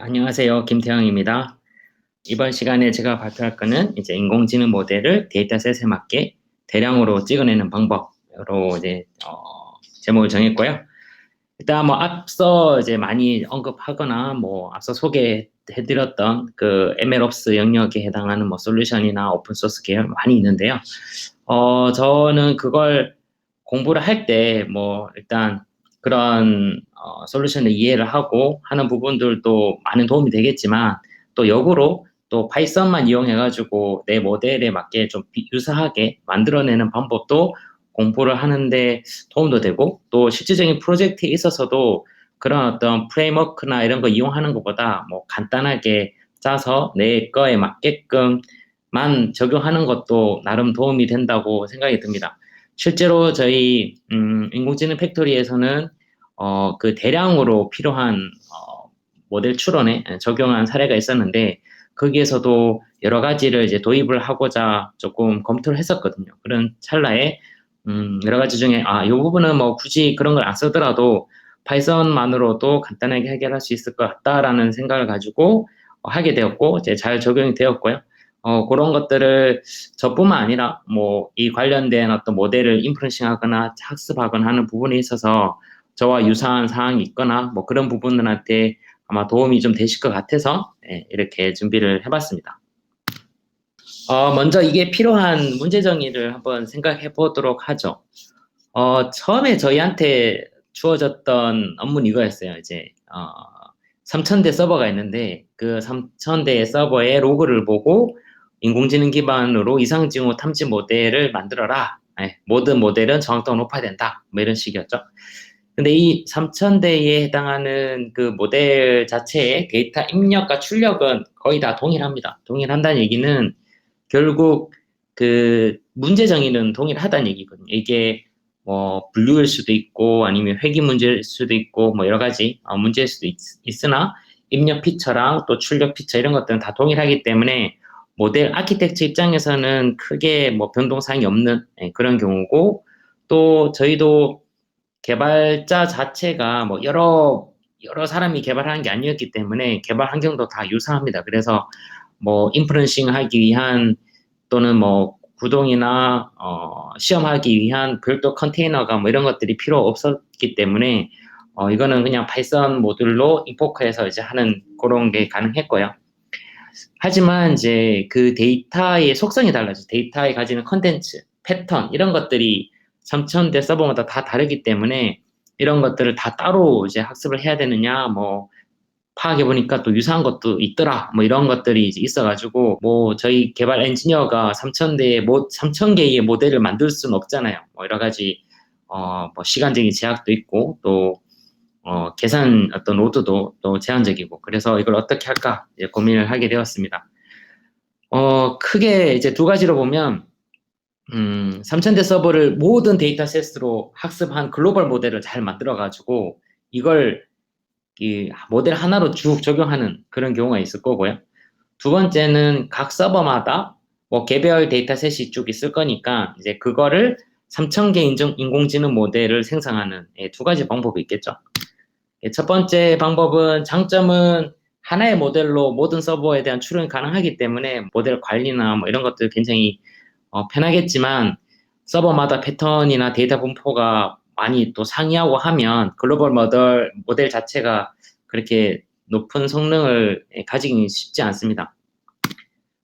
안녕하세요. 김태형입니다. 이번 시간에 제가 발표할 거는 이제 인공지능 모델을 데이터셋에 맞게 대량으로 찍어내는 방법으로 제목을 정했고요. 일단 뭐 앞서 이제 많이 언급하거나 뭐 앞서 소개해드렸던 그 MLOps 영역에 해당하는 뭐 솔루션이나 오픈소스 계열 많이 있는데요. 저는 그걸 공부를 할 때 뭐 일단 그런 솔루션을 이해를 하고 하는 부분들도 많은 도움이 되겠지만 또 역으로 또 파이썬만 이용해가지고 내 모델에 맞게 좀 유사하게 만들어내는 방법도 공부를 하는데 도움도 되고 또 실질적인 프로젝트에 있어서도 그런 어떤 프레임워크나 이런 거 이용하는 것보다 뭐 간단하게 짜서 내 거에 맞게끔만 적용하는 것도 나름 도움이 된다고 생각이 듭니다. 실제로 저희 인공지능 팩토리에서는 그 대량으로 필요한 모델 추론에 적용한 사례가 있었는데 거기에서도 여러 가지를 이제 도입을 하고자 조금 검토를 했었거든요. 그런 찰나에 여러 가지 중에 이 부분은 뭐 굳이 그런 걸 안 쓰더라도 파이썬만으로도 간단하게 해결할 수 있을 것 같다라는 생각을 가지고 하게 되었고 이제 잘 적용이 되었고요. 그런 것들을 저뿐만 아니라 뭐 이 관련된 어떤 모델을 인프런싱하거나 학습하거나 하는 부분에 있어서 저와 유사한 사항이 있거나 뭐 그런 부분들한테 아마 도움이 좀 되실 것 같아서 이렇게 준비를 해봤습니다. 먼저 이게 필요한 문제 정의를 한번 생각해 보도록 하죠. 처음에 저희한테 주어졌던 업무는 이거였어요. 이제 3,000대 서버가 있는데 그 3,000대의 서버의 로그를 보고 인공지능 기반으로 이상징후 탐지 모델을 만들어라. 모든 모델은 정확도가 높아야 된다. 뭐 이런 식이었죠. 근데 이 3,000대에 해당하는 그 모델 자체의 데이터 입력과 출력은 거의 다 동일합니다. 동일한다는 얘기는 결국 그 문제 정의는 동일하다는 얘기거든요. 이게 뭐 분류일 수도 있고 아니면 회귀 문제일 수도 있고 뭐 여러 가지 문제일 수도 있으나 입력 피처랑 또 출력 피처 이런 것들은 다 동일하기 때문에 모델 아키텍처 입장에서는 크게 뭐 변동사항이 없는 그런 경우고 또 저희도 개발자 자체가 뭐 여러 사람이 개발하는 게 아니었기 때문에 개발 환경도 다 유사합니다. 그래서 뭐 인프런싱 하기 위한 또는 뭐 구동이나 시험하기 위한 별도 컨테이너가 뭐 이런 것들이 필요 없었기 때문에 이거는 그냥 파이썬 모듈로 임포크해서 이제 하는 그런 게 가능했고요. 하지만 이제 그 데이터의 속성이 달라져. 데이터에 가지는 컨텐츠, 패턴 이런 것들이 3,000대 서버마다 다 다르기 때문에 이런 것들을 다 따로 이제 학습을 해야 되느냐 뭐 파악해 보니까 또 유사한 것도 있더라. 뭐 이런 것들이 이제 있어가지고 뭐 저희 개발 엔지니어가 3,000개의 모델을 만들 수는 없잖아요. 뭐 여러 가지 뭐 시간적인 제약도 있고 또 계산 어떤 로드도 또 제한적이고 그래서 이걸 어떻게 할까 이제 고민을 하게 되었습니다. 크게 이제 두 가지로 보면 3,000대 서버를 모든 데이터셋으로 학습한 글로벌 모델을 잘 만들어가지고 이걸 이 모델 하나로 쭉 적용하는 그런 경우가 있을 거고요. 두 번째는 각 서버마다 뭐 개별 데이터셋이 쭉 있을 거니까 이제 그거를 3,000개 인공지능 모델을 생성하는 두 가지 방법이 있겠죠. 첫 번째 방법은 장점은 하나의 모델로 모든 서버에 대한 출력이 가능하기 때문에 모델 관리나 뭐 이런 것들 굉장히 편하겠지만 서버마다 패턴이나 데이터 분포가 많이 또 상이하고 하면 글로벌 모델 자체가 그렇게 높은 성능을 가지기 쉽지 않습니다.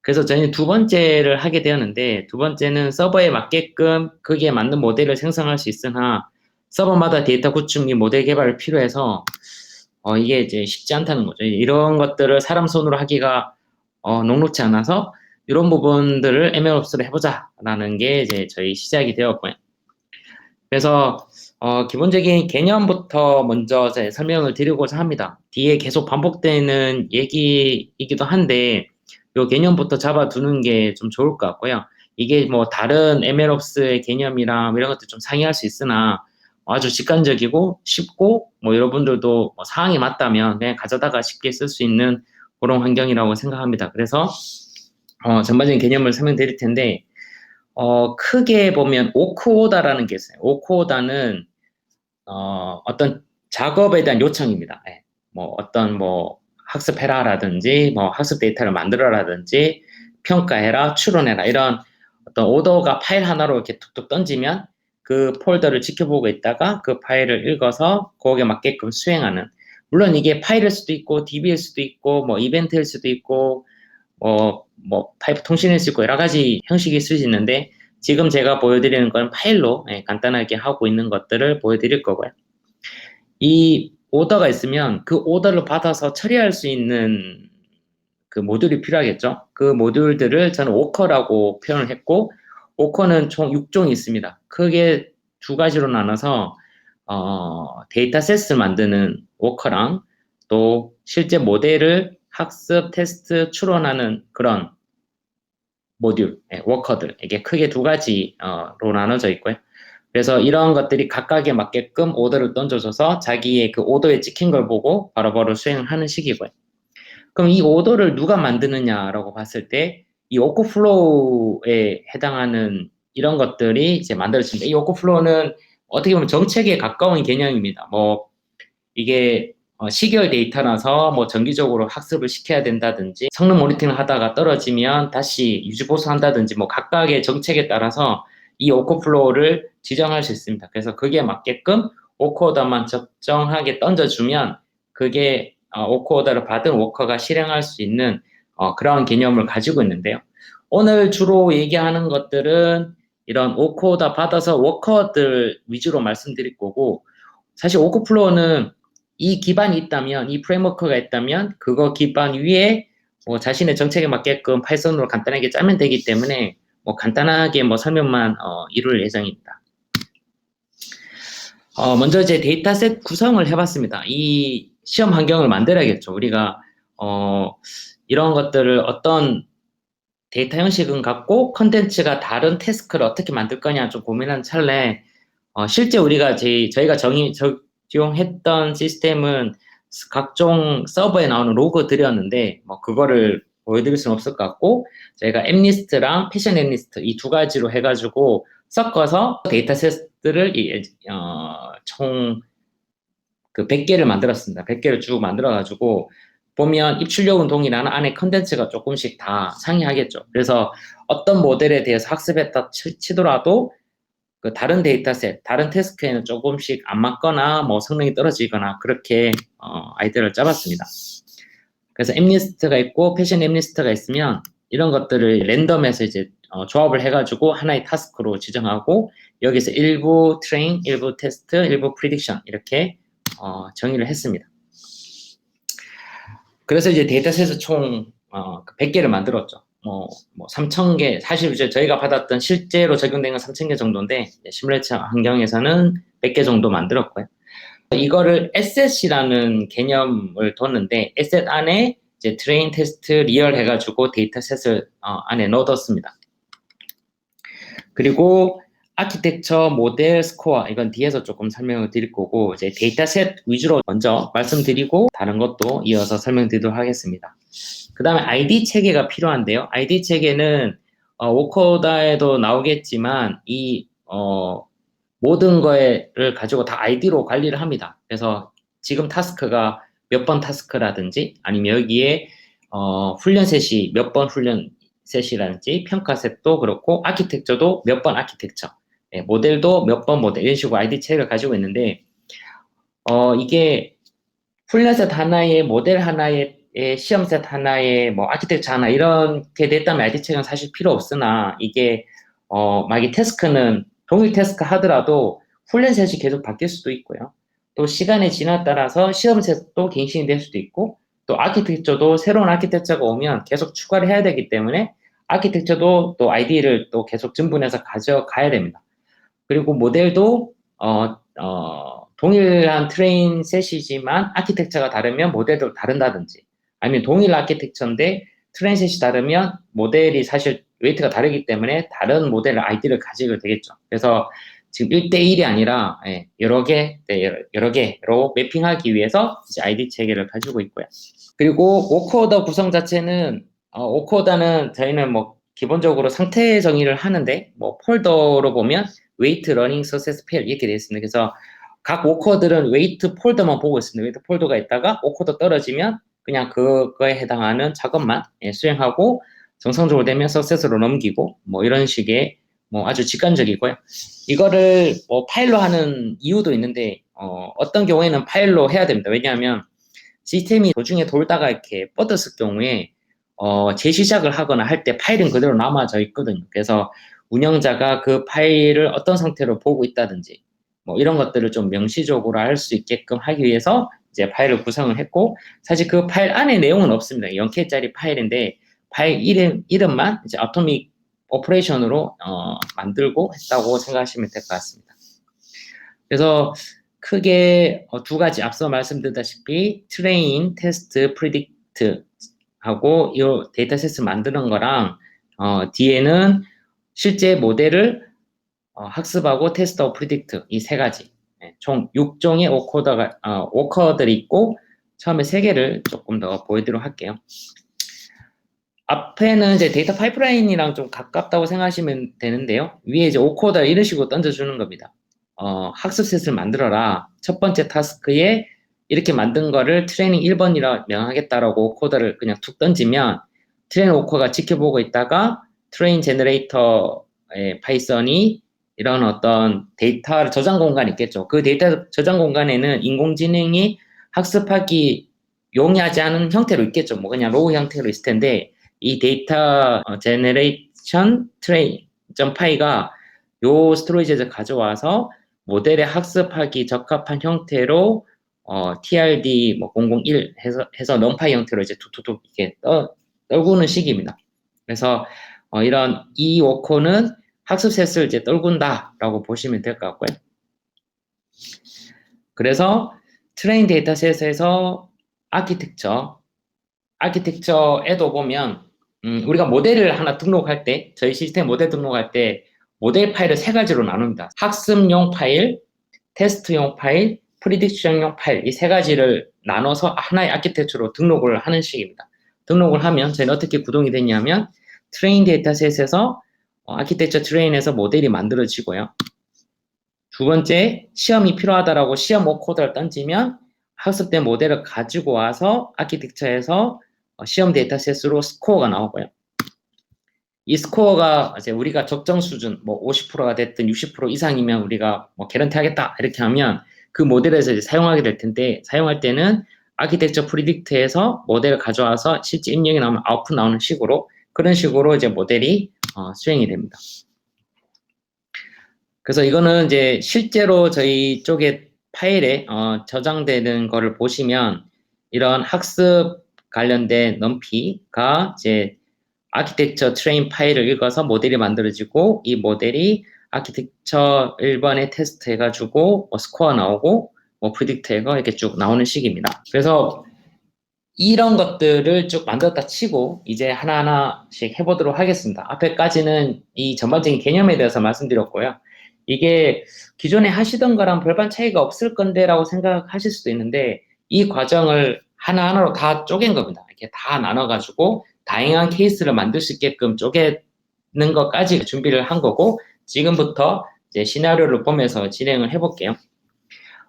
그래서 저희는 두 번째를 하게 되었는데 두 번째는 서버에 맞게끔 거기에 맞는 모델을 생성할 수 있으나 서버마다 데이터 구축 및 모델 개발이 필요해서 이게 이제 쉽지 않다는 거죠. 이런 것들을 사람 손으로 하기가 녹록지 않아서 이런 부분들을 MLOps로 해보자라는 게 이제 저희 시작이 되었고요. 그래서 기본적인 개념부터 먼저 설명을 드리고자 합니다. 뒤에 계속 반복되는 얘기이기도 한데 이 개념부터 잡아두는 게 좀 좋을 것 같고요. 이게 뭐 다른 MLOps의 개념이랑 이런 것들 좀 상의할 수 있으나 아주 직관적이고 쉽고 뭐 여러분들도 뭐 상황이 맞다면 그냥 가져다가 쉽게 쓸 수 있는 그런 환경이라고 생각합니다. 그래서 전반적인 개념을 설명드릴 텐데 크게 보면 오크오다라는 게 있어요. 오크오다는 어떤 작업에 대한 요청입니다. 뭐 어떤 뭐 학습해라라든지 뭐 학습 데이터를 만들어라든지 평가해라, 추론해라 이런 어떤 오더가 파일 하나로 이렇게 툭툭 던지면 그 폴더를 지켜보고 있다가 그 파일을 읽어서 거기에 맞게끔 수행하는, 물론 이게 파일일 수도 있고 DB일 수도 있고 뭐 이벤트일 수도 있고 뭐 파이프 통신일 수 있고 여러 가지 형식이 있을 수 있는데 지금 제가 보여드리는 건 파일로 간단하게 하고 있는 것들을 보여드릴 거고요. 이 오더가 있으면 그 오더를 받아서 처리할 수 있는 그 모듈이 필요하겠죠. 그 모듈들을 저는 워커라고 표현을 했고, 워커는 총 6종이 있습니다. 크게 두 가지로 나눠서 데이터셋을 만드는 워커랑 또 실제 모델을 학습, 테스트, 추론하는 그런 모듈, 워커들, 이게 크게 두 가지로 나눠져 있고요. 그래서 이런 것들이 각각에 맞게끔 오더를 던져줘서 자기의 그 오더에 찍힌 걸 보고 바로바로 수행하는 식이고요. 그럼 이 오더를 누가 만드느냐라고 봤을 때 이 워크플로우에 해당하는 이런 것들이 이제 만들어집니다. 이 워크플로우는 어떻게 보면 정책에 가까운 개념입니다. 뭐 이게 시계열 데이터라서 뭐 정기적으로 학습을 시켜야 된다든지 성능 모니터링을 하다가 떨어지면 다시 유지 보수한다든지 뭐 각각의 정책에 따라서 이 워크플로우를 지정할 수 있습니다. 그래서 그게 맞게끔 워크오더만 적정하게 던져주면 그게 워크오더를 받은 워커가 실행할 수 있는 그런 개념을 가지고 있는데요. 오늘 주로 얘기하는 것들은 이런 워크오더 받아서 워커들 위주로 말씀드릴 거고, 사실 워크플로우는 이 기반이 있다면, 이 프레임워크가 있다면 그거 기반 위에 뭐 자신의 정책에 맞게끔 파이썬으로 간단하게 짜면 되기 때문에 뭐 간단하게 뭐 설명만 이룰 예정입니다. 먼저 이제 데이터셋 구성을 해봤습니다. 이 시험 환경을 만들어야겠죠. 우리가 이런 것들을 어떤 데이터 형식은 같고 컨텐츠가 다른 태스크를 어떻게 만들 거냐 좀 고민한 찰나에 실제 우리가 저희가 적용했던 시스템은 각종 서버에 나오는 로그들이었는데 뭐 그거를 보여드릴 수는 없을 것 같고, 저희가 앱리스트랑 패션 앱리스트 이 두 가지로 해가지고 섞어서 데이터셋들을 총 그 100개를 만들었습니다. 100개를 쭉 만들어가지고 보면 입출력은 동일하나 안에 컨텐츠가 조금씩 다 상이하겠죠. 그래서 어떤 모델에 대해서 학습했다 치더라도 그 다른 데이터셋, 다른 태스크에는 조금씩 안 맞거나 뭐 성능이 떨어지거나 그렇게 아이디어를 짜봤습니다. 그래서 앱리스트가 있고 패션 앱리스트가 있으면 이런 것들을 랜덤에서 이제 조합을 해가지고 하나의 타스크로 지정하고 여기서 일부 트레인, 일부 테스트, 일부 프리딕션 이렇게 정의를 했습니다. 그래서 이제 데이터셋을 총 100개를 만들었죠. 뭐 3,000개, 사실 이제 저희가 받았던 실제로 적용된 건 3,000개 정도인데 시뮬레이션 환경에서는 100개 정도 만들었고요. 이거를 에셋이라는 개념을 뒀는데 에셋 안에 이제 트레인, 테스트, 리얼 해가지고 데이터셋을 안에 넣어뒀습니다. 그리고 아키텍처, 모델, 스코어 이건 뒤에서 조금 설명을 드릴 거고 이제 데이터셋 위주로 먼저 말씀드리고 다른 것도 이어서 설명드리도록 하겠습니다. 그 다음에 ID 체계가 필요한데요. ID 체계는 워커다에도 나오겠지만 이 모든 거를 가지고 다 아이디로 관리를 합니다. 그래서 지금 타스크가 몇 번 타스크라든지 아니면 여기에 훈련 셋이 몇 번 훈련 셋이라든지 평가 셋도 그렇고 아키텍처도 몇 번 아키텍처, 모델도 몇 번 모델 이런 식으로 아이디 체계를 가지고 있는데 이게 훈련 셋 하나에 모델 하나에 시험 셋 하나에 뭐 아키텍처 하나 이렇게 됐다면 아이디 체계는 사실 필요 없으나 이게 만약에 태스크는 동일 태스크 하더라도 훈련 셋이 계속 바뀔 수도 있고요. 또 시간의 진화에 따라서 시험 셋도 갱신이 될 수도 있고 또 아키텍처도 새로운 아키텍처가 오면 계속 추가를 해야 되기 때문에 아키텍처도 또 아이디를 또 계속 증분해서 가져가야 됩니다. 그리고 모델도 동일한 트레인 셋이지만 아키텍처가 다르면 모델도 다른다든지 아니면 동일 아키텍처인데 트레인 셋이 다르면 모델이 사실 웨이트가 다르기 때문에 다른 모델의 아이디를 가지게 되겠죠. 그래서 지금 1대1이 아니라 여러 개로 매핑하기 위해서 이제 아이디 체계를 가지고 있고요. 그리고 워크오더 구성 자체는 워크오더는 저희는 뭐 기본적으로 상태 정의를 하는데 뭐 폴더로 보면 웨이트, 러닝, 서세스, 페일 이렇게 되어 있습니다. 그래서 각 워커들은 웨이트 폴더만 보고 있습니다. 웨이트 폴더가 있다가 워커도 떨어지면 그냥 그거에 해당하는 작업만 수행하고 정상적으로 되면 석세스로 넘기고 뭐 이런 식의 뭐 아주 직관적이고요. 이거를 뭐 파일로 하는 이유도 있는데 어떤 경우에는 파일로 해야 됩니다. 왜냐하면 시스템이 도중에 돌다가 이렇게 뻗었을 경우에 재시작을 하거나 할 때 파일은 그대로 남아져 있거든요. 그래서 운영자가 그 파일을 어떤 상태로 보고 있다든지 뭐 이런 것들을 좀 명시적으로 할 수 있게끔 하기 위해서 이제 파일을 구성을 했고, 사실 그 파일 안에 내용은 없습니다. 0K짜리 파일인데 파일 이름만 이제 아토믹 오퍼레이션으로 만들고 했다고 생각하시면 될 것 같습니다. 그래서 크게 두 가지 앞서 말씀드렸다시피 트레인, 테스트, 프리딕트 하고 이 데이터셋을 만드는 거랑 뒤에는 실제 모델을 학습하고 테스트하고 프리딕트 이 세 가지 총 6종의 워커들이 있고 처음에 세 개를 조금 더 보여드리도록 할게요. 앞에는 이제 데이터 파이프라인이랑 좀 가깝다고 생각하시면 되는데요. 위에 이제 오코더 이런 식으로 던져주는 겁니다. 학습셋을 만들어라. 첫 번째 타스크에 이렇게 만든 거를 트레이닝 1번이라 명하겠다라고 오코더를 그냥 툭 던지면 트레이닝 오코가 지켜보고 있다가 트레인 제너레이터의 파이썬이 이런 어떤 데이터 저장 공간이 있겠죠. 그 데이터 저장 공간에는 인공지능이 학습하기 용이하지 않은 형태로 있겠죠. 뭐 그냥 로우 형태로 있을 텐데 이 데이터 제너레이션 트레인.py가 요 스토리지에서 가져와서 모델에 학습하기 적합한 형태로 TRD 뭐 001 해서 numpy 형태로 이제 툭툭툭 이렇게 떨구는 식입니다. 그래서 이런 이 워커는 학습셋을 이제 떨군다라고 보시면 될 것 같고요. 그래서 트레인 데이터셋에서 아키텍처에도 보면 우리가 모델을 하나 등록할 때 저희 시스템 모델 등록할 때 모델 파일을 세 가지로 나눕니다. 학습용 파일, 테스트용 파일, 프리딕션용 파일 이 세 가지를 나눠서 하나의 아키텍처로 등록을 하는 식입니다. 등록을 하면 저희는 어떻게 구동이 되냐면 트레인 데이터셋에서 아키텍처 트레인에서 모델이 만들어지고요. 두 번째, 시험이 필요하다라고 시험 워코드를 던지면 학습된 모델을 가지고 와서 아키텍처에서 시험 데이터셋으로 스코어가 나오고요. 이 스코어가 이제 우리가 적정 수준, 뭐 50%가 됐든 60% 이상이면 우리가 뭐 개런티 하겠다 이렇게 하면 그 모델에서 이제 사용하게 될 텐데 사용할 때는 아키텍처 프리딕트에서 모델을 가져와서 실제 입력이 나오면 아웃풋 나오는 식으로 그런 식으로 이제 모델이 수행이 됩니다. 그래서 이거는 이제 실제로 저희 쪽에 파일에 저장되는 거를 보시면 이런 학습 관련된 넘피가 이제 아키텍처 트레인 파일을 읽어서 모델이 만들어지고 이 모델이 아키텍처 1번에 테스트 해가지고 뭐 스코어 나오고 뭐 프리딕트 해가 이렇게 쭉 나오는 식입니다. 그래서 이런 것들을 쭉 만들었다 치고 이제 하나하나씩 해보도록 하겠습니다. 앞에까지는 이 전반적인 개념에 대해서 말씀드렸고요. 이게 기존에 하시던 거랑 별반 차이가 없을 건데라고 생각하실 수도 있는데 이 과정을 하나하나로 다 쪼갠 겁니다. 이렇게 다 나눠가지고 다양한 케이스를 만들 수 있게끔 쪼개는 것까지 준비를 한 거고 지금부터 이제 시나리오를 보면서 진행을 해볼게요.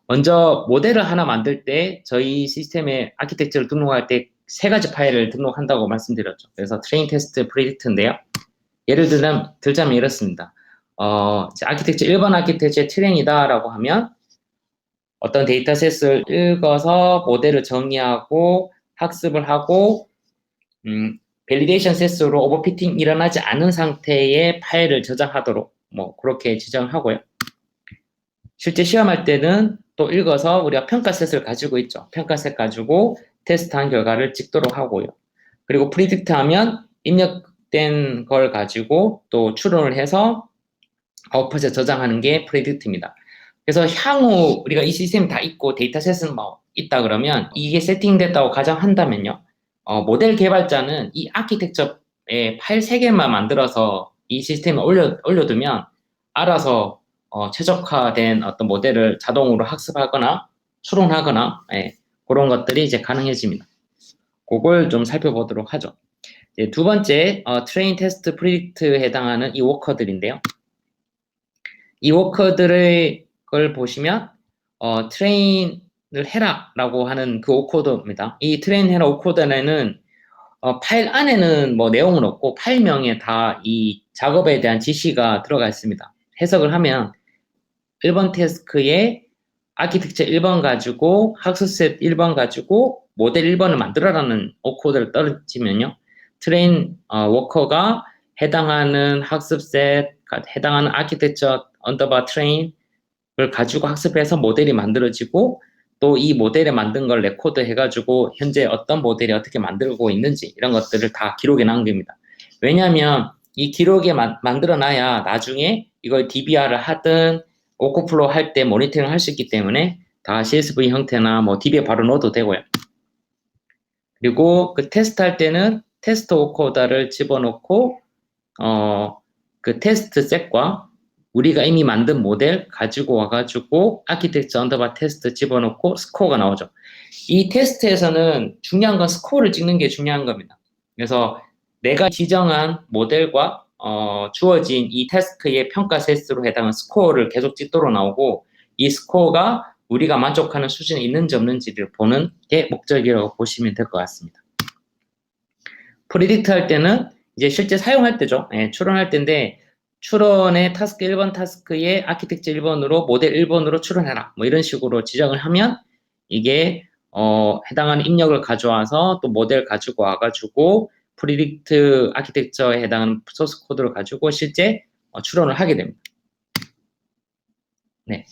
먼저 모델을 하나 만들 때 저희 시스템에 아키텍처를 등록할 때 세 가지 파일을 등록한다고 말씀드렸죠. 그래서 트레인, 테스트, 프리딕트인데요. 예를 들자면 이렇습니다. 아키텍처 1번 아키텍처의 트레인이다라고 하면 어떤 데이터셋을 읽어서 모델을 정의하고 학습을 하고 밸리데이션 셋으로 오버피팅 일어나지 않은 상태의 파일을 저장하도록 뭐 그렇게 지정을 하고요. 실제 시험할 때는 또 읽어서 우리가 평가셋을 가지고 있죠. 평가셋 가지고 테스트한 결과를 찍도록 하고요. 그리고 프리딕트 하면 입력된 걸 가지고 또 추론을 해서 아웃풋에 저장하는 게 프리딕트입니다. 그래서 향후 우리가 이 시스템이 다 있고 데이터셋은 뭐 있다 그러면 이게 세팅됐다고 가정한다면요. 모델 개발자는 이 아키텍처의 파일 3개만 만들어서 이 시스템에 올려두면 알아서 최적화된 어떤 모델을 자동으로 학습하거나 추론하거나 그런 것들이 이제 가능해집니다. 그걸 좀 살펴보도록 하죠. 이제 두 번째 트레인, 테스트, 프리딕트에 해당하는 이 워커들인데요. 이 워커들의 걸 보시면 트레인 해라라고 하는 그 오코드입니다. 이 트레인 해라 오코드에는 파일 안에는 뭐 내용은 없고 파일명에 다 이 작업에 대한 지시가 들어가 있습니다. 해석을 하면 1번 태스크에 아키텍처 1번 가지고 학습셋 1번 가지고 모델 1번을 만들어라는 오코드를 떨어지면요. 트레인 워커가 해당하는 학습셋, 해당하는 아키텍처 언더바 트레인을 가지고 학습해서 모델이 만들어지고 또 이 모델에 만든 걸 레코드 해가지고 현재 어떤 모델이 어떻게 만들고 있는지 이런 것들을 다 기록에 남깁니다. 왜냐하면 이 기록에 만들어놔야 나중에 이걸 DBR을 하든 오코플로우 할 때 모니터링 할 수 있기 때문에 다 CSV 형태나 뭐 DB에 바로 넣어도 되고요. 그리고 그 테스트 할 때는 테스트 오코더를 집어넣고 그 테스트 셋과 우리가 이미 만든 모델 가지고 와가지고 아키텍처 언더바 테스트 집어넣고 스코어가 나오죠. 이 테스트에서는 중요한 건 스코어를 찍는 게 중요한 겁니다. 그래서 내가 지정한 모델과 주어진 이 태스크의 평가 세트로 해당하는 스코어를 계속 찍도록 나오고 이 스코어가 우리가 만족하는 수준에 있는지 없는지를 보는 게 목적이라고 보시면 될 것 같습니다. 프리딕트 할 때는 이제 실제 사용할 때죠. 추론할 때인데 추론의 타스크 1번 타스크에 아키텍처 1번으로 모델 1번으로 추론해라. 뭐 이런 식으로 지정을 하면 이게 해당하는 입력을 가져와서 또 모델 가지고 와가지고 프리딕트 아키텍처에 해당하는 소스 코드를 가지고 실제 추론을 하게 됩니다. 네.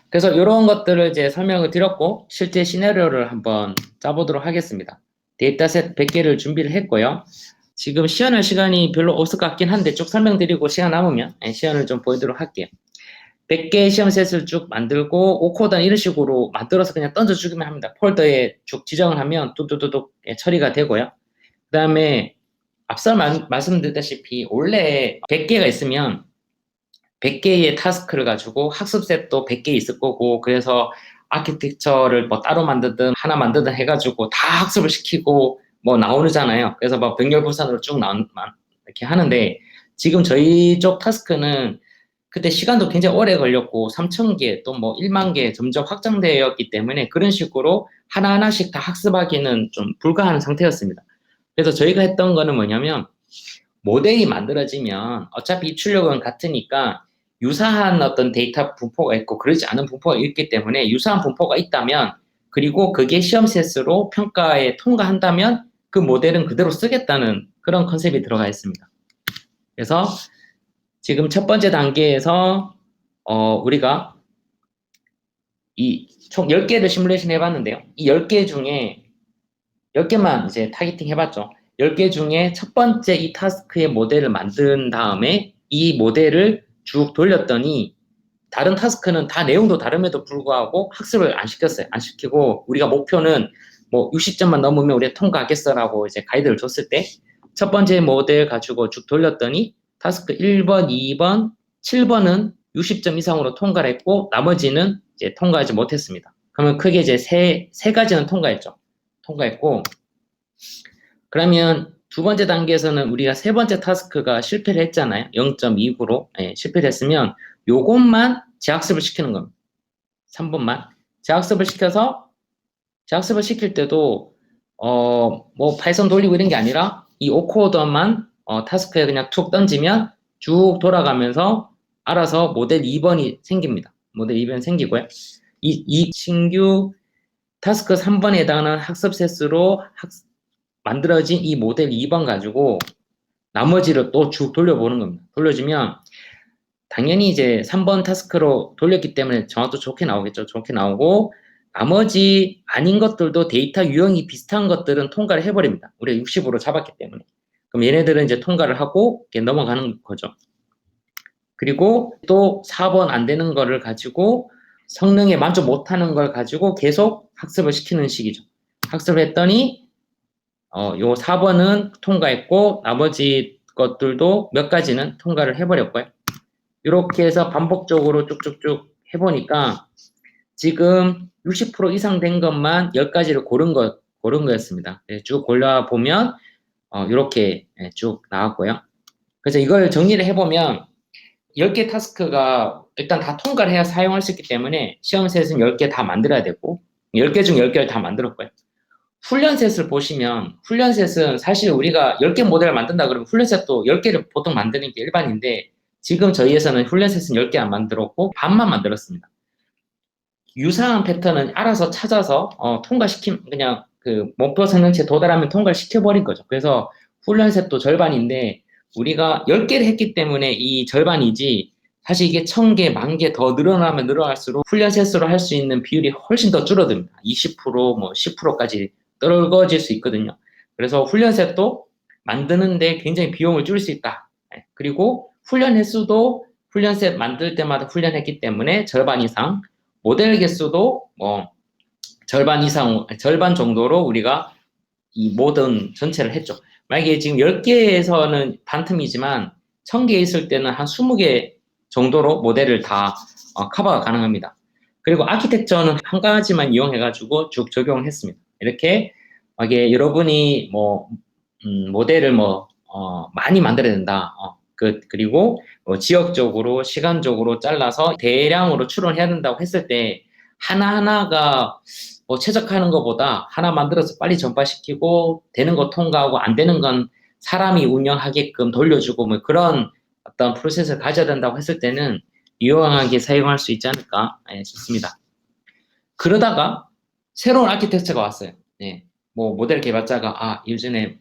그래서 이런 것들을 이제 설명을 드렸고 실제 시나리오를 한번 짜보도록 하겠습니다. 데이터셋 100개를 준비를 했고요. 지금 시연할 시간이 별로 없을 것 같긴 한데 쭉 설명드리고 시간 남으면 시연을 좀 보여드리도록 할게요. 100개의 시험셋을 쭉 만들고 오코드는 이런 식으로 만들어서 그냥 던져주기만 합니다. 폴더에 쭉 지정을 하면 뚜뚜뚜뚜 처리가 되고요. 그 다음에 앞서 말씀드렸다시피 원래 100개가 있으면 100개의 타스크를 가지고 학습셋도 100개 있을 거고 그래서 아키텍처를 뭐 따로 만들든 하나 만들든 해가지고 다 학습을 시키고 뭐 나오잖아요. 그래서 막 병렬분산으로 쭉 이렇게 하는데 지금 저희 쪽 타스크는 그때 시간도 굉장히 오래 걸렸고 3,000개 또 뭐 1만 개 점점 확장되었기 때문에 그런 식으로 하나하나씩 다 학습하기는 좀 불가한 상태였습니다. 그래서 저희가 했던 거는 뭐냐면 모델이 만들어지면 어차피 출력은 같으니까 유사한 어떤 데이터 분포가 있고 그러지 않은 분포가 있기 때문에 유사한 분포가 있다면 그리고 그게 시험셋으로 평가에 통과한다면 그 모델은 그대로 쓰겠다는 그런 컨셉이 들어가 있습니다. 그래서 지금 첫 번째 단계에서 우리가 이 총 10개를 시뮬레이션 해봤는데요. 이 10개 중에 10개만 이제 타겟팅 해봤죠. 10개 중에 첫 번째 이 타스크의 모델을 만든 다음에 이 모델을 쭉 돌렸더니 다른 타스크는 다 내용도 다름에도 불구하고 학습을 안 시켰어요. 안 시키고 우리가 목표는 뭐 60점만 넘으면 우리가 통과하겠어라고 이제 가이드를 줬을 때 첫 번째 모델 가지고 쭉 돌렸더니 타스크 1번, 2번, 7번은 60점 이상으로 통과를 했고 나머지는 이제 통과하지 못했습니다. 그러면 크게 이제 세 가지는 통과했고 그러면 두 번째 단계에서는 우리가 세 번째 타스크가 실패를 했잖아요. 0.29로 실패를 했으면 요것만 재학습을 시키는 겁니다. 3번만 재학습을 시켜서 재학습을 시킬 때도 뭐 파이썬 돌리고 이런 게 아니라 이 오코더만 타스크에 그냥 툭 던지면 쭉 돌아가면서 알아서 모델 2번이 생깁니다. 모델 2번이 생기고요. 이 신규 타스크 3번에 해당하는 학습셋으로 만들어진 이 모델 2번 가지고 나머지를 또 쭉 돌려보는 겁니다. 돌려주면 당연히 이제 3번 타스크로 돌렸기 때문에 정확도 좋게 나오겠죠. 좋게 나오고 나머지 아닌 것들도 데이터 유형이 비슷한 것들은 통과를 해버립니다. 우리가 60으로 잡았기 때문에. 그럼 얘네들은 이제 통과를 하고 넘어가는 거죠. 그리고 또 4번 안 되는 거를 가지고 성능에 만족 못하는 걸 가지고 계속 학습을 시키는 식이죠. 학습을 했더니 요 4번은 통과했고 나머지 것들도 몇 가지는 통과를 해버렸고요. 이렇게 해서 반복적으로 쭉쭉쭉 해보니까 지금 60% 이상 된 것만 10가지를 고른 거였습니다. 쭉 골라보면 이렇게 쭉 나왔고요. 그래서 이걸 정리를 해보면 10개 타스크가 일단 다 통과를 해야 사용할 수 있기 때문에 시험셋은 10개 다 만들어야 되고 10개 중 10개를 다 만들었고요. 훈련셋을 보시면 훈련셋은 사실 우리가 10개 모델을 만든다 그러면 훈련셋도 10개를 보통 만드는 게 일반인데 지금 저희 회사는 훈련셋은 10개 안 만들었고 반만 만들었습니다. 유사한 패턴은 알아서 찾아서 그냥 그 목표 성능치에 도달하면 통과를 시켜버린 거죠. 그래서 훈련셋도 절반인데 우리가 10개를 했기 때문에 이 절반이지 사실 이게 1000개, 10,000개 더 늘어나면 늘어날수록 훈련셋으로 할 수 있는 비율이 훨씬 더 줄어듭니다. 20%, 뭐 10%까지 떨어질 수 있거든요. 그래서 훈련셋도 만드는데 굉장히 비용을 줄일 수 있다. 그리고 훈련 횟수도 훈련셋 만들 때마다 훈련했기 때문에 절반 이상, 모델 개수도 뭐 절반 정도로 우리가 이 모든 전체를 했죠. 만약에 지금 10개에서는 반틈이지만 1000개 있을 때는 한 20개 정도로 모델을 다 커버가 가능합니다. 그리고 아키텍처는 한 가지만 이용해가지고 쭉 적용했습니다. 이렇게 만약에 여러분이 모델을 많이 만들어야 된다. 그리고 지역적으로 시간적으로 잘라서 대량으로 추론해야 된다고 했을 때 하나하나가 최적화하는 것보다 하나 만들어서 빨리 전파시키고 되는 거 통과하고 안 되는 건 사람이 운영하게끔 돌려주고 뭐 그런 어떤 프로세스를 가져야 된다고 했을 때는 유용하게 사용할 수 있지 않을까 싶습니다. 그러다가 새로운 아키텍처가 왔어요. 모델 개발자가 예전에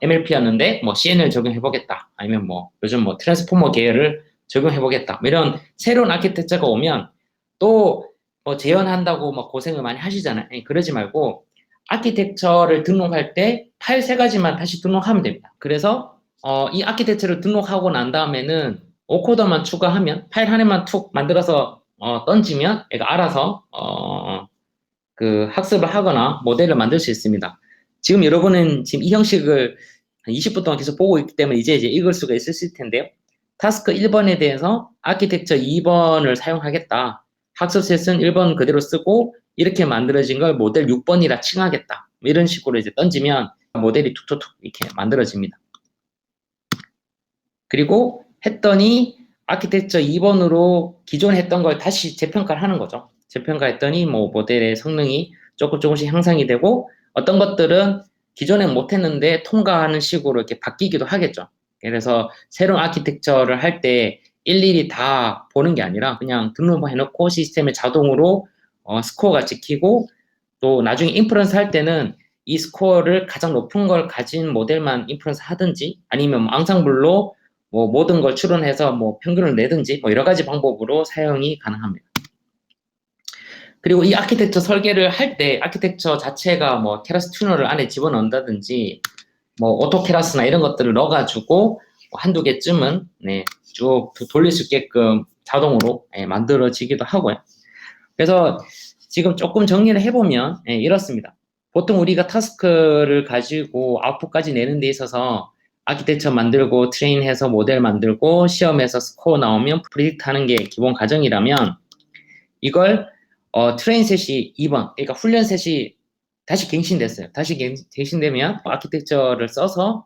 MLP였는데 CN을 적용해보겠다. 아니면 요즘 트랜스포머 계열을 적용해보겠다. 이런 새로운 아키텍처가 오면 또 재현한다고 고생을 많이 하시잖아요. 그러지 말고 아키텍처를 등록할 때 파일 3가지만 다시 등록하면 됩니다. 그래서 이 아키텍처를 등록하고 난 다음에는 오코더만 추가하면 파일 하나만 툭 만들어서 던지면 얘가 알아서 그 학습을 하거나 모델을 만들 수 있습니다. 지금 여러분은 지금 이 형식을 20분 동안 계속 보고 있기 때문에 이제 읽을 수가 있을 텐데요. 타스크 1번에 대해서 아키텍처 2번을 사용하겠다. 학습셋은 1번 그대로 쓰고 이렇게 만들어진 걸 모델 6번이라 칭하겠다. 이런 식으로 이제 던지면 모델이 툭툭툭 이렇게 만들어집니다. 그리고 했더니 아키텍처 2번으로 기존에 했던 걸 다시 재평가를 하는 거죠. 재평가했더니 모델의 성능이 조금씩 향상이 되고 어떤 것들은 기존에 못했는데 통과하는 식으로 이렇게 바뀌기도 하겠죠. 그래서 새로운 아키텍처를 할 때 일일이 다 보는 게 아니라 그냥 등록만 해놓고 시스템에 자동으로 스코어가 찍히고 또 나중에 인프런스 할 때는 이 스코어를 가장 높은 걸 가진 모델만 인프런스 하든지 아니면 앙상블로 모든 걸 추론해서 평균을 내든지 여러 가지 방법으로 사용이 가능합니다. 그리고 이 아키텍처 설계를 할 때 아키텍처 자체가 케라스 튜너를 안에 집어넣는다든지 오토케라스나 이런 것들을 넣어가지고 한두 개쯤은 쭉 돌릴 수 있게끔 자동으로 만들어지기도 하고요. 그래서 지금 조금 정리를 해보면 이렇습니다. 보통 우리가 타스크를 가지고 아웃풋까지 내는 데 있어서 아키텍처 만들고 트레인해서 모델 만들고 시험에서 스코어 나오면 프리딕트 하는 게 기본 과정이라면 이걸 트레인 셋이 2번 그러니까 훈련 셋이 다시 갱신됐어요. 다시 갱신되면 아키텍처를 써서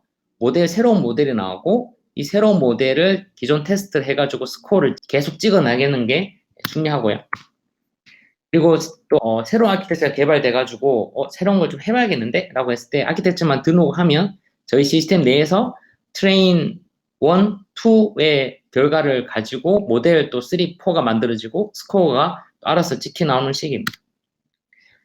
새로운 모델이 나오고 이 새로운 모델을 기존 테스트를 해가지고 스코어를 계속 찍어나가는 게 중요하고요. 그리고 또 새로운 아키텍처가 개발돼가지고 새로운 걸 좀 해봐야겠는데? 라고 했을 때 아키텍처만 등록하면 저희 시스템 내에서 트레인 1, 2의 결과를 가지고 모델 또 3, 4가 만들어지고 스코어가 알아서 찍혀 나오는 식입니다.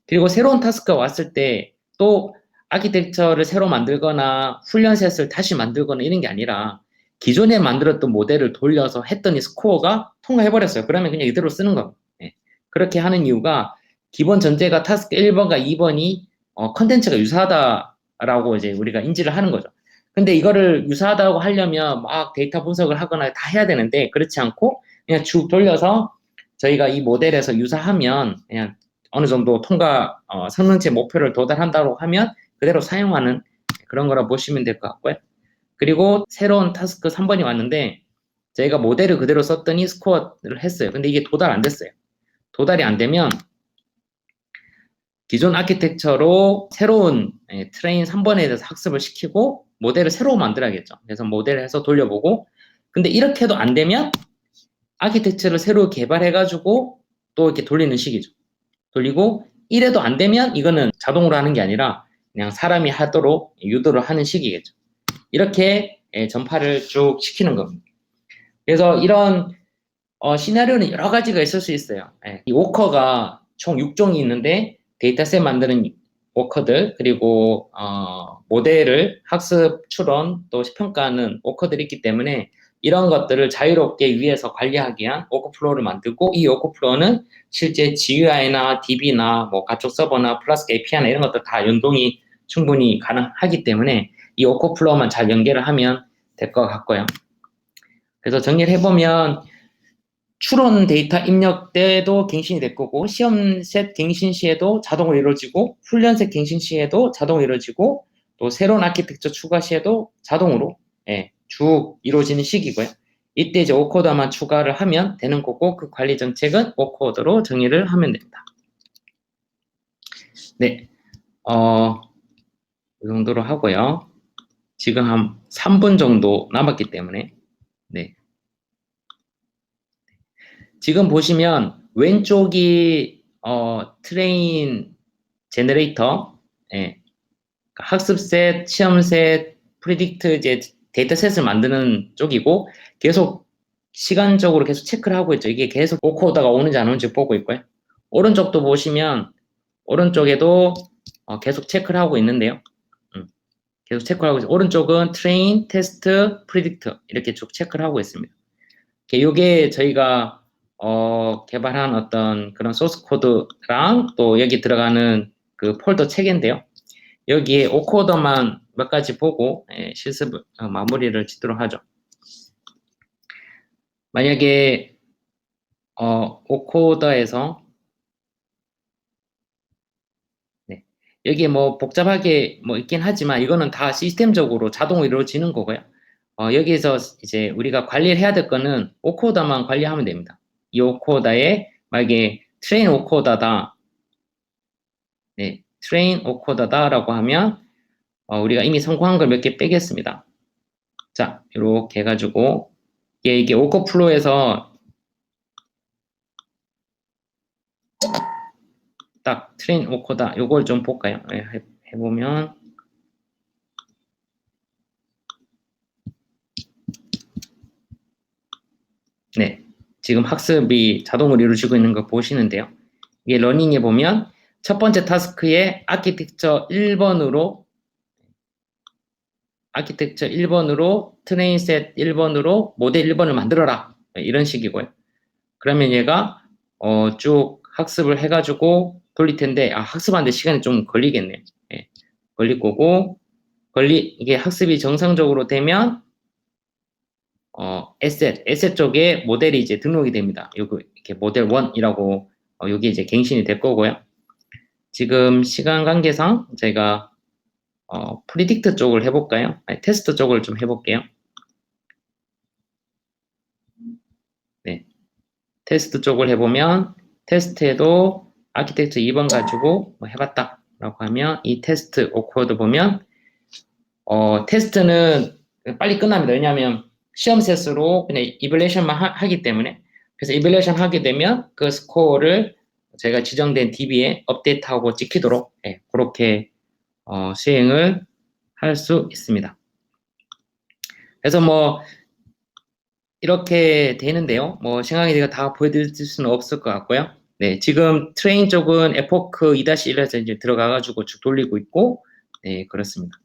그리고 새로운 타스크가 왔을 때 또 아키텍처를 새로 만들거나 훈련셋을 다시 만들거나 이런 게 아니라 기존에 만들었던 모델을 돌려서 했더니 스코어가 통과해버렸어요. 그러면 그냥 이대로 쓰는 겁니다. 그렇게 하는 이유가 기본 전제가 타스크 1번과 2번이 컨텐츠가 유사하다라고 이제 우리가 인지를 하는 거죠. 근데 이거를 유사하다고 하려면 막 데이터 분석을 하거나 다 해야 되는데 그렇지 않고 그냥 쭉 돌려서 저희가 이 모델에서 유사하면 그냥 어느 정도 통과 성능치 목표를 도달한다고 하면 그대로 사용하는 그런 거라 보시면 될 것 같고요. 그리고 새로운 타스크 3번이 왔는데 저희가 모델을 그대로 썼더니 스코어를 했어요. 근데 이게 도달 안 됐어요. 도달이 안 되면 기존 아키텍처로 새로운 트레인 3번에 대해서 학습을 시키고 모델을 새로 만들어야겠죠. 그래서 모델을 해서 돌려보고 근데 이렇게 해도 안 되면 아키텍처를 새로 개발해가지고 또 이렇게 돌리는 식이죠. 돌리고 이래도 안 되면 이거는 자동으로 하는 게 아니라 그냥 사람이 하도록 유도를 하는 식이겠죠. 이렇게 전파를 쭉 시키는 겁니다. 그래서 이런 시나리오는 여러 가지가 있을 수 있어요. 이 워커가 총 6종이 있는데 데이터셋 만드는 워커들 그리고 모델을 학습, 추론, 또 평가하는 워커들이 있기 때문에 이런 것들을 자유롭게 위에서 관리하기 위한 워크플로우를 만들고 이 워크플로우는 실제 GUI나 DB나 뭐 가축 서버나 플라스크 API나 이런 것들 다 연동이 충분히 가능하기 때문에 이 워크플로우만 잘 연결을 하면 될 것 같고요. 그래서 정리를 해보면 추론 데이터 입력 때도 갱신이 될 거고 시험셋 갱신 시에도 자동으로 이루어지고 훈련셋 갱신 시에도 자동으로 이루어지고 또 새로운 아키텍처 추가 시에도 자동으로 쭉 이루어지는 식이고요. 이때 이제 오코더만 추가를 하면 되는 거고 그 관리 정책은 오코더로 정의를 하면 됩니다. 네, 이 정도로 하고요. 지금 한 3분 정도 남았기 때문에 네. 지금 보시면 왼쪽이 트레인 제너레이터, 학습셋, 시험셋, 프리딕트 이제 데이터셋을 만드는 쪽이고 계속 시간적으로 계속 체크를 하고 있죠. 이게 계속 오코더가 오는지 안 오는지 보고 있고요. 오른쪽도 보시면 오른쪽에도 계속 체크를 하고 있는데요. 계속 체크를 하고 있어요. 오른쪽은 트레인, 테스트, 프리딕트 이렇게 쭉 체크를 하고 있습니다. 이게 저희가 개발한 어떤 그런 소스 코드랑 또 여기 들어가는 그 폴더 체계인데요. 여기에 오코더만 몇 가지 보고 실습 마무리를 짓도록 하죠. 만약에 오코더에서 여기에 뭐 복잡하게 뭐 있긴 하지만 이거는 다 시스템적으로 자동으로 이루어지는 거고요. 여기에서 이제 우리가 관리를 해야 될 거는 오코더만 관리하면 됩니다. 이 오코더에 만약에 트레인 오코더다, 네, 트레인 오코더다라고 하면 우리가 이미 성공한 걸 몇 개 빼겠습니다. 자, 이렇게 해가지고 이게 오코플로우에서 딱 트레인 오코다 요걸 좀 볼까요? 해보면 네, 지금 학습이 자동으로 이루어지고 있는 걸 보시는데요. 이게 러닝에 보면 첫 번째 타스크에 아키텍처 1번으로 트레인셋 1번으로 모델 1번을 만들어라. 이런 식이고요. 그러면 얘가 쭉 학습을 해가지고 돌릴 텐데 학습하는데 시간이 좀 걸리겠네요. 걸릴 거고 이게 학습이 정상적으로 되면 에셋 쪽에 모델이 이제 등록이 됩니다. 요거 이렇게 모델 1이라고 여기 이제 갱신이 될 거고요. 지금 시간 관계상 제가 프리딕트 쪽을 해볼까요? 아니, 테스트 쪽을 좀 해볼게요. 네, 테스트 쪽을 해보면 테스트에도 아키텍처 2번 가지고 뭐 해봤다라고 하면 이 테스트 오코드 보면 테스트는 빨리 끝납니다. 왜냐하면 시험 셋으로 그냥 이블레이션만 하기 때문에 그래서 이블레이션 하게 되면 그 스코어를 제가 지정된 DB에 업데이트하고 찍히도록 그렇게 수행을 할 수 있습니다. 그래서 뭐 이렇게 되는데요. 뭐 생각이 제가 다 보여드릴 수는 없을 것 같고요. 네, 지금 트레인 쪽은 에포크 2-1에서 이제 들어가가지고 쭉 돌리고 있고, 네, 그렇습니다.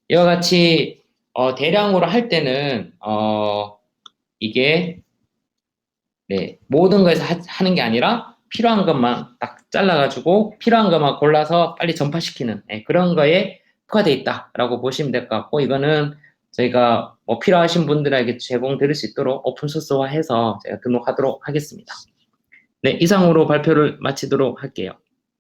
이와 같이 대량으로 할 때는 이게 네, 모든 거에서 하는 게 아니라 필요한 것만 딱 잘라가지고 필요한 것만 골라서 빨리 전파시키는 그런 거에 특화되어 있다라고 보시면 될 것 같고 이거는 저희가 뭐 필요하신 분들에게 제공드릴 수 있도록 오픈소스화해서 제가 등록하도록 하겠습니다. 네, 이상으로 발표를 마치도록 할게요.